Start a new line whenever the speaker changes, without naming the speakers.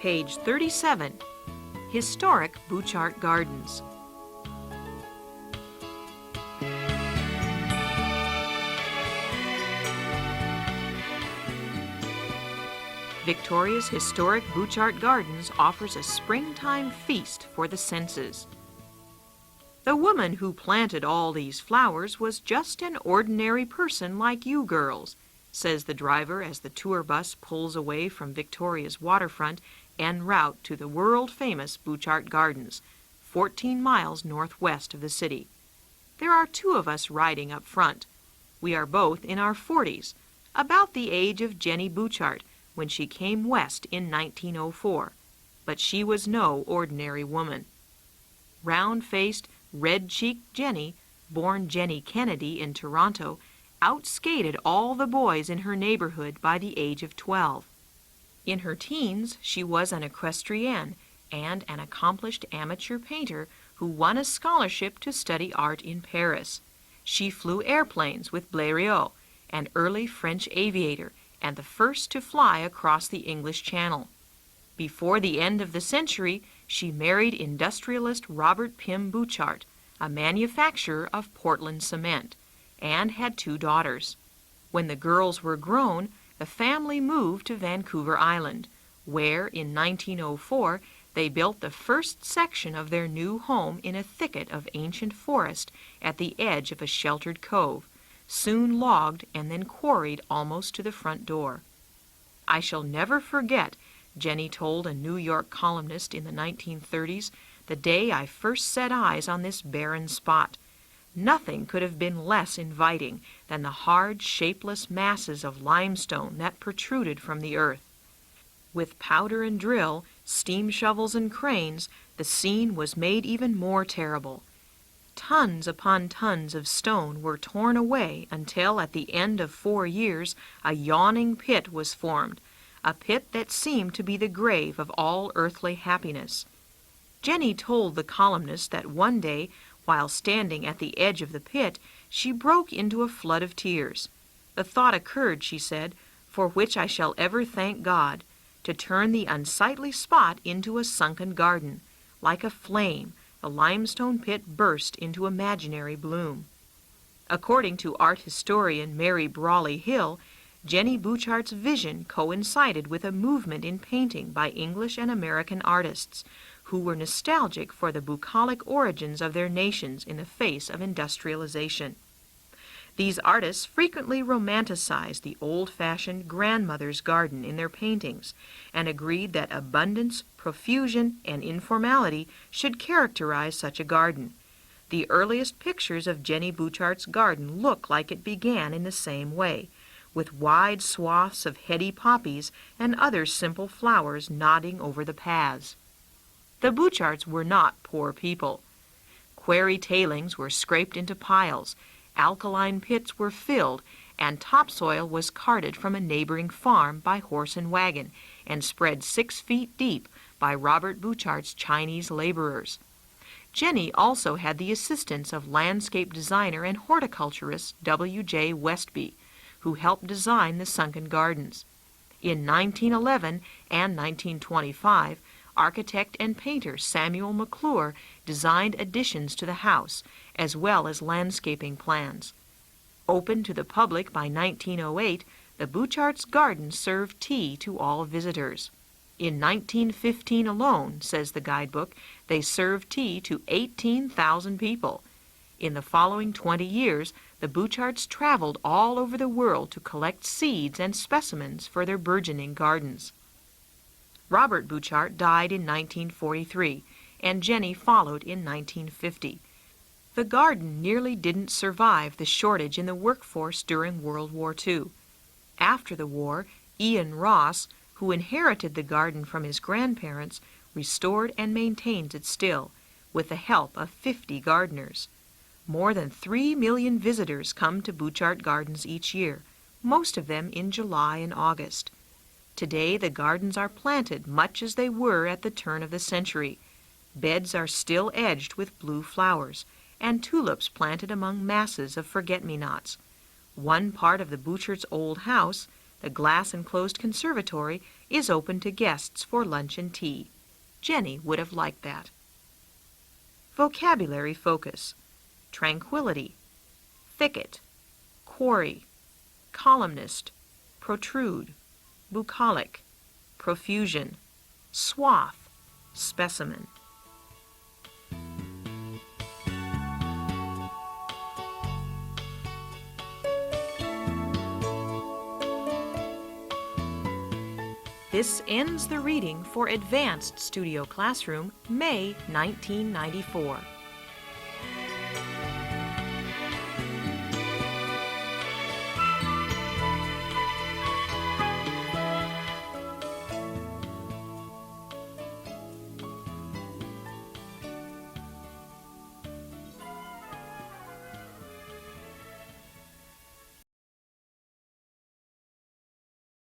Page 37, Historic Butchart Gardens. Victoria's historic Butchart Gardens offers a springtime feast for the senses. The woman who planted all these flowers was just an ordinary person like you girls, says the driver as the tour bus pulls away from Victoria's waterfront en route to the world-famous Butchart Gardens, 14 miles northwest of the city. There are two of us riding up front. We are both in our 40s, about the age of Jenny Butchart, when she came west in 1904, but she was no ordinary woman. Round-faced, red-cheeked Jenny, born Jenny Kennedy in Toronto, outskated all the boys in her neighborhood by the age of 12. In her teens, she was an equestrienne and an accomplished amateur painter who won a scholarship to study art in Paris. She flew airplanes with Blériot, an early French aviator, and the first to fly across the English Channel. Before the end of the century, she married industrialist Robert Pym Butchart, a manufacturer of Portland cement, and had 2 daughters. When the girls were grown, the family moved to Vancouver Island, where in 1904 they built the first section of their new home in a thicket of ancient forest at the edge of a sheltered cove, soon logged and then quarried almost to the front door. I shall never forget, Jenny told a New York columnist in the 1930s, the day I first set eyes on this barren spot. Nothing could have been less inviting than the hard, shapeless masses of limestone that protruded from the earth. With powder and drill, steam shovels and cranes, the scene was made even more terrible. Tons upon tons of stone were torn away until at the end of 4 years a yawning pit was formed, a pit that seemed to be the grave of all earthly happiness. Jenny told the columnist that one day, while standing at the edge of the pit, she broke into a flood of tears. The thought occurred, she said, for which I shall ever thank God, to turn the unsightly spot into a sunken garden. Like a flame, the limestone pit burst into imaginary bloom. According to art historian Mary Brawley Hill, Jenny Butchart's vision coincided with a movement in painting by English and American artists, who were nostalgic for the bucolic origins of their nations in the face of industrialization. These artists frequently romanticized the old-fashioned grandmother's garden in their paintings and agreed that abundance, profusion, and informality should characterize such a garden. The earliest pictures of Jenny Butchart's garden look like it began in the same way, with wide swaths of heady poppies and other simple flowers nodding over the paths. The Butcharts were not poor people. Quarry tailings were scraped into piles, alkaline pits were filled, and topsoil was carted from a neighboring farm by horse and wagon and spread 6 feet deep by Robert Butchart's Chinese laborers. Jenny also had the assistance of landscape designer and horticulturist W.J. Westby, who helped design the sunken gardens. In 1911 and 1925, architect and painter Samuel McClure designed additions to the house, as well as landscaping plans. Open to the public by 1908, the Butchart's garden served tea to all visitors. In 1915 alone, says the guidebook, they served tea to 18,000 people. In the following 20 years, the Butcharts traveled all over the world to collect seeds and specimens for their burgeoning gardens. Robert Butchart died in 1943, and Jenny followed in 1950. The garden nearly didn't survive the shortage in the workforce during World War II. After the war, Ian Ross, who inherited the garden from his grandparents, restored and maintains it still, with the help of 50 gardeners. More than 3 million visitors come to Butchart Gardens each year, most of them in July and August. Today the gardens are planted much as they were at the turn of the century. Beds are still edged with blue flowers, and tulips planted among masses of forget-me-nots. One part of the Butchart's old house, the glass-enclosed conservatory, is open to guests for lunch and tea. Jenny would have liked that. Vocabulary focus: tranquility, thicket, quarry, columnist, protrude, bucolic, profusion, swath, specimen. This ends the reading for Advanced Studio Classroom, May 1994.